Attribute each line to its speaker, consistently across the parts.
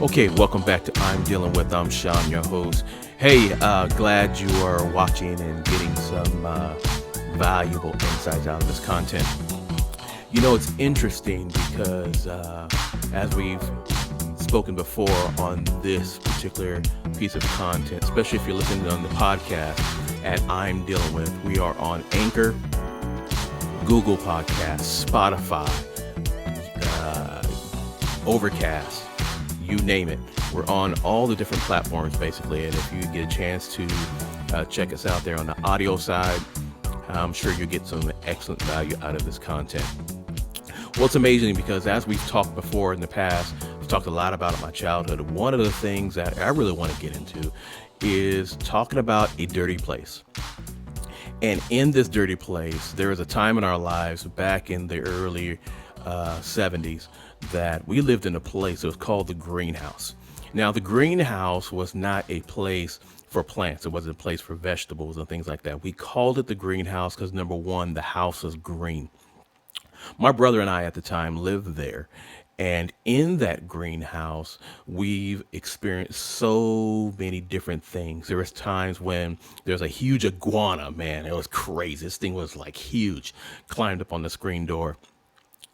Speaker 1: Okay, welcome back to I'm Dealing With. I'm Sean, your host. Hey, glad you are watching and getting some valuable insights out of this content. You know, it's interesting because as we've spoken before on this particular piece of content, especially if you're listening on the podcast at I'm Dealing With, we are on Anchor, Google Podcasts, Spotify, Overcast, you name it. We're on all the different platforms basically, and if you get a chance to check us out there on the audio side, I'm sure you'll get some excellent value out of this content. Well, it's amazing because as we've talked before in the past, we've talked a lot about my childhood. One of the things that I really want to get into is talking about a dirty place. And in this dirty place, there was a time in our lives back in the early 70s that we lived in a place that was called the greenhouse. Now, the greenhouse was not a place for plants. It wasn't a place for vegetables and things like that. We called it the greenhouse because, number one, the house was green. My brother and I at the time lived there. And in that greenhouse, we've experienced so many different things. There was times when there's a huge iguana, man, it was crazy. This thing was like huge, climbed up on the screen door.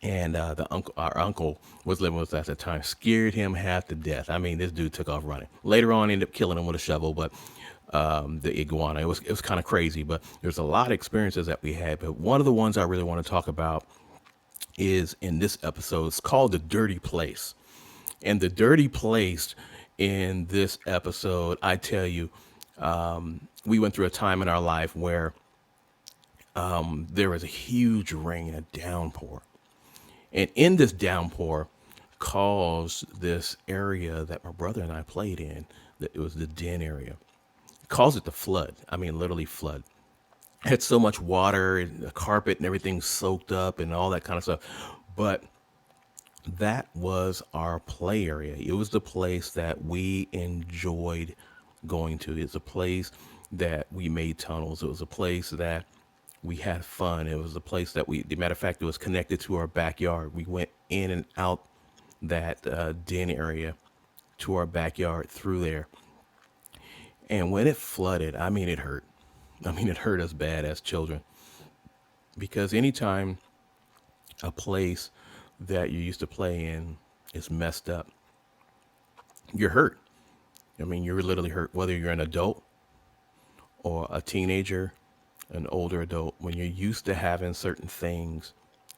Speaker 1: And our uncle was living with us at the time, scared him half to death. I mean, this dude took off running. Later on, ended up killing him with a shovel, but the iguana, it was kind of crazy. But there's a lot of experiences that we had. But one of the ones I really want to talk about is in this episode. It's called The Dirty Place. And the dirty place in this episode, I tell you, we went through a time in our life where there was a huge rain, a downpour. And in this downpour caused this area that my brother and I played in, that it was the den area, caused it to flood. I mean, literally flood. It had so much water and the carpet and everything soaked up and all that kind of stuff. But that was our play area. It was the place that we enjoyed going to. It's a place that we made tunnels. It was a place that we had fun. It was a place that the matter of fact, it was connected to our backyard. We went in and out that den area to our backyard through there. And when it flooded, I mean, it hurt. I mean, it hurt us bad as children, because anytime a place that you used to play in is messed up, you're hurt. I mean, you're literally hurt, whether you're an adult or a teenager, an older adult. When you're used to having certain things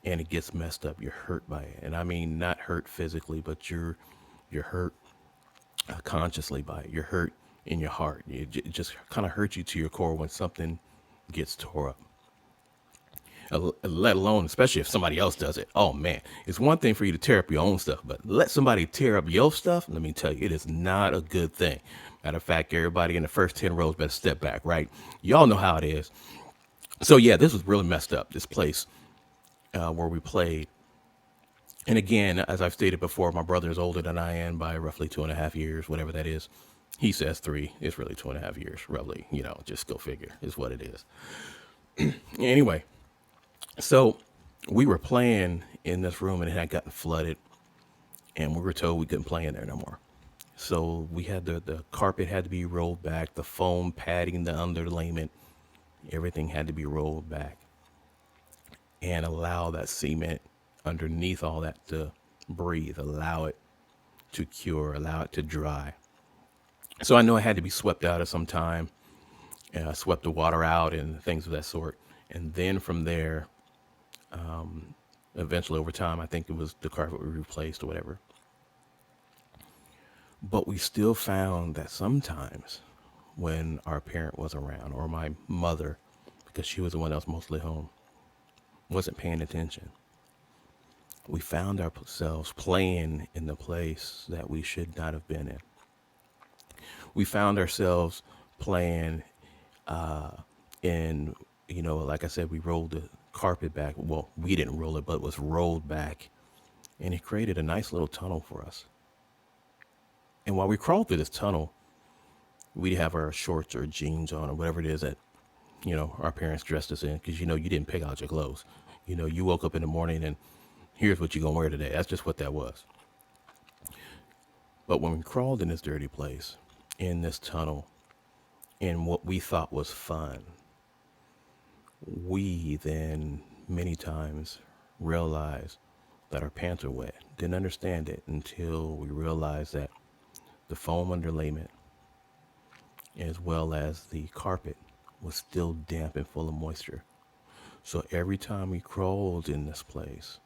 Speaker 1: and it gets messed up, you're hurt by it. And I mean, not hurt physically, but you're hurt consciously by it. You're hurt in your heart. It just kind of hurts you to your core when something gets tore up. Let alone, especially if somebody else does it. Oh man, it's one thing for you to tear up your own stuff, but let somebody tear up your stuff. Let me tell you, it is not a good thing. Matter of fact, everybody in the first 10 rows better step back, right? Y'all know how it is. So yeah, this was really messed up, this place where we played. And again, as I've stated before, my brother is older than I am by roughly 2.5 years, whatever that is. He says 3. It's really 2.5 years, roughly. You know, just go figure is what it is. Anyway, so we were playing in this room and it had gotten flooded, and we were told we couldn't play in there no more. So we had the carpet had to be rolled back, the foam padding, the underlayment, everything had to be rolled back and allow that cement underneath all that to breathe, allow it to cure, allow it to dry. So I know it had to be swept out at some time, swept the water out and things of that sort. And then from there, eventually over time, I think it was the carpet we replaced or whatever. But we still found that sometimes when our parent was around, or my mother, because she was the one that was mostly home, wasn't paying attention, we found ourselves playing in the place that we should not have been in. We found ourselves playing in, you know, like I said, we rolled the carpet back. Well, we didn't roll it, but it was rolled back, and it created a nice little tunnel for us. And while we crawled through this tunnel, we'd have our shorts or jeans on or whatever it is that, you know, our parents dressed us in, because, you know, you didn't pick out your clothes. You know, you woke up in the morning and here's what you're going to wear today. That's just what that was. But when we crawled in this dirty place, in this tunnel, in what we thought was fun, we then many times realized that our pants are wet. Didn't understand it until we realized that the foam underlayment, as well as the carpet, was still damp and full of moisture. So every time we crawled in this place,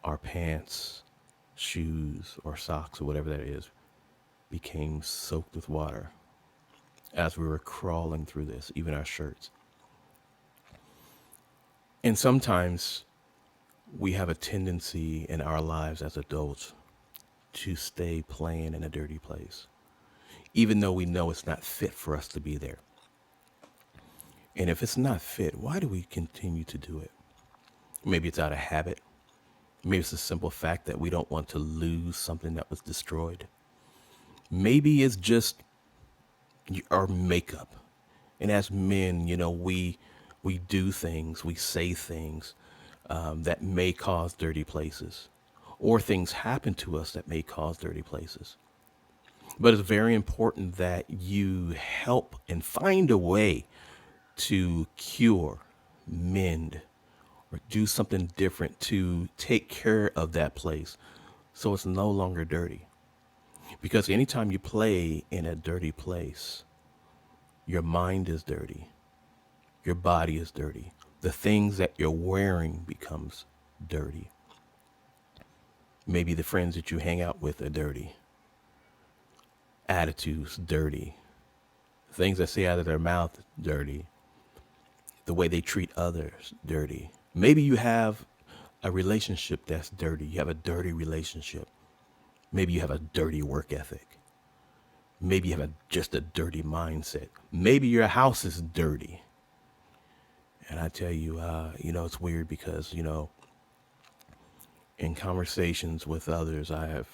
Speaker 1: our pants, shoes, or socks, or whatever that is, became soaked with water as we were crawling through this, even our shirts. And sometimes we have a tendency in our lives as adults to stay playing in a dirty place, even though we know it's not fit for us to be there. And if it's not fit, why do we continue to do it? Maybe it's out of habit. Maybe it's the simple fact that we don't want to lose something that was destroyed. Maybe it's just our makeup. And as men, we do things, we say things that may cause dirty places, or things happen to us that may cause dirty places. But it's very important that you help and find a way to cure, mend, or do something different to take care of that place so it's no longer dirty. Because anytime you play in a dirty place, your mind is dirty, your body is dirty, the things that you're wearing becomes dirty. Maybe the friends that you hang out with are dirty, attitudes dirty, things that say out of their mouth dirty, the way they treat others dirty. Maybe you have a relationship that's dirty. You have a dirty relationship. Maybe you have a dirty work ethic. Maybe you have just a dirty mindset. Maybe your house is dirty. And I tell you, it's weird because, in conversations with others, I have,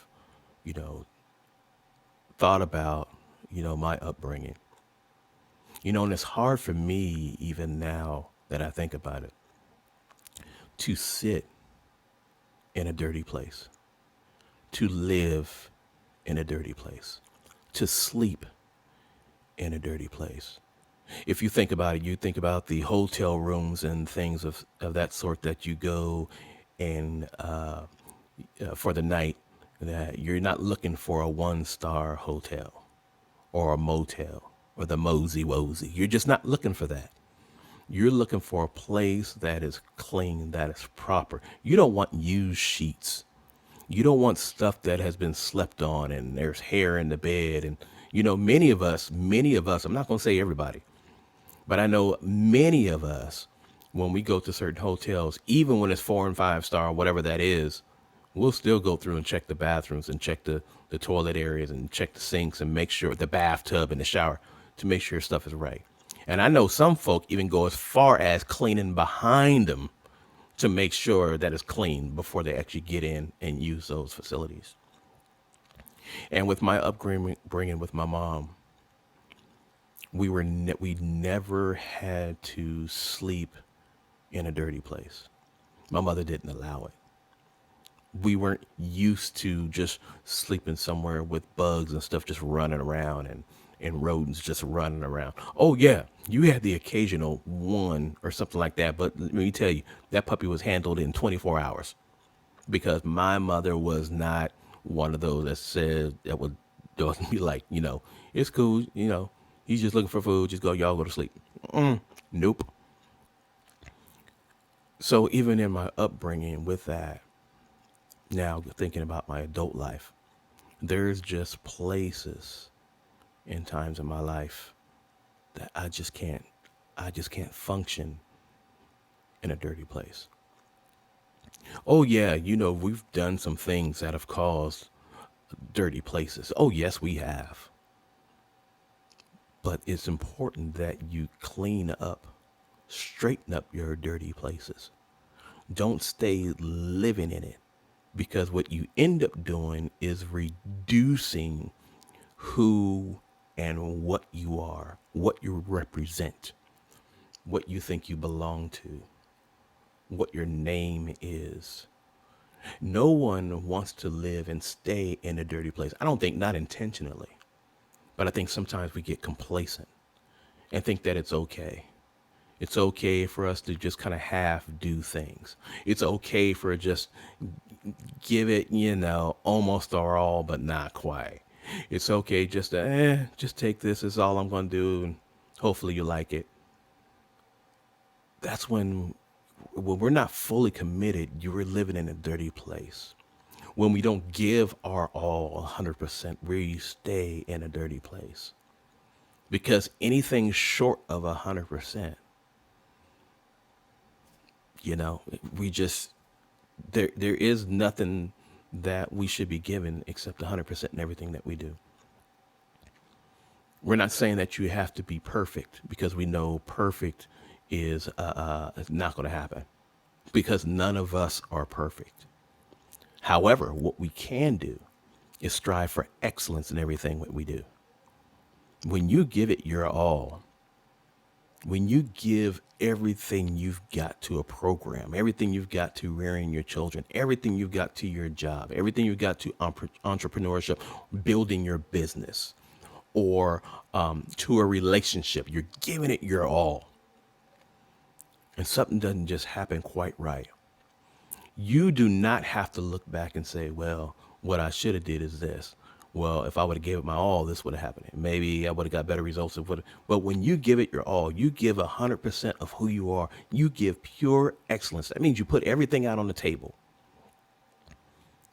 Speaker 1: thought about, my upbringing. And it's hard for me, even now that I think about it, to sit in a dirty place, to live in a dirty place, to sleep in a dirty place. If you think about it, you think about the hotel rooms and things of that sort that you go and for the night, that you're not looking for a 1-star hotel or a motel or the mosey wosey. You're just not looking for that. You're looking for a place that is clean, that is proper. You don't want used sheets. You don't want stuff that has been slept on and there's hair in the bed. And, many of us, I'm not going to say everybody, but I know many of us, when we go to certain hotels, even when it's 4 and 5 star, whatever that is, we'll still go through and check the bathrooms and check the toilet areas and check the sinks and make sure the bathtub and the shower to make sure stuff is right. And I know some folk even go as far as cleaning behind them to make sure that it's clean before they actually get in and use those facilities. And with my upbringing with my mom, we never had to sleep in a dirty place. My mother didn't allow it. We weren't used to just sleeping somewhere with bugs and stuff just running around and rodents just running around. Oh yeah, you had the occasional one or something like that, but let me tell you, that puppy was handled in 24 hours because my mother was not one of those that said that would be like, it's cool, he's just looking for food, just y'all go to sleep. Nope. So even in my upbringing with that, now thinking about my adult life, there's just places and times in my life that I just can't function in a dirty place. Oh yeah, we've done some things that have caused dirty places. Oh yes, we have. But it's important that you clean up, straighten up your dirty places. Don't stay living in it, because what you end up doing is reducing who and what you are, what you represent, what you think you belong to, what your name is. No one wants to live and stay in a dirty place. I don't think, not intentionally, but I think sometimes we get complacent and think that it's okay. It's okay for us to just kind of half do things. It's okay for just give it, almost our all, but not quite. It's okay just to, just take this, is all I'm going to do, and hopefully you like it. That's when we're not fully committed, you're living in a dirty place. When we don't give our all 100%, we stay in a dirty place. Because anything short of 100%, we just, there is nothing that we should be given except 100% in everything that we do. We're not saying that you have to be perfect, because we know perfect is not going to happen, because none of us are perfect. However, what we can do is strive for excellence in everything that we do. When you give it your all, when you give everything you've got to a program, everything you've got to rearing your children, everything you've got to your job, everything you've got to entrepreneurship, building your business, or to a relationship, you're giving it your all, and something doesn't just happen quite right, you do not have to look back and say, well, what I should have did is this. Well, if I would have gave it my all, this would have happened. Maybe I would have got better results. But when you give it your all, you give 100% of who you are. You give pure excellence. That means you put everything out on the table.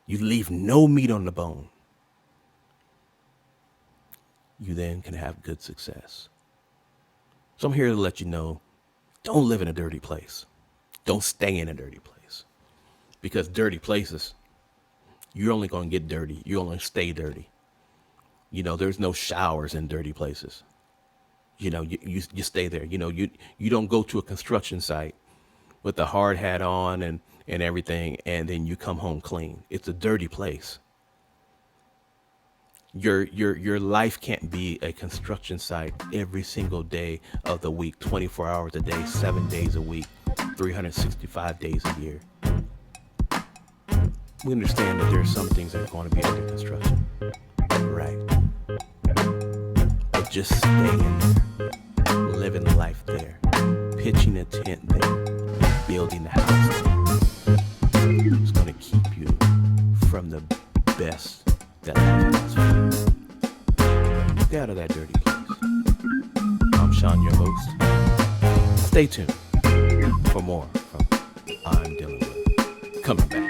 Speaker 1: You leave no meat on the bone. You then can have good success. So I'm here to let you know, don't live in a dirty place. Don't stay in a dirty place. Because dirty places, you're only going to get dirty. You're only stay dirty. There's no showers in dirty places. You stay there. You don't go to a construction site with the hard hat on and everything, and then you come home clean. It's a dirty place. Your life can't be a construction site every single day of the week, 24 hours a day, 7 days a week, 365 days a year. We understand that there are some things that are going to be under construction, right? But just stay in there, living life there, pitching a tent there, building a house there. It's going to keep you from the best that life has for you. Get out of that dirty place. I'm Sean, your host. Stay tuned for more from I'm Dealing With. Coming back.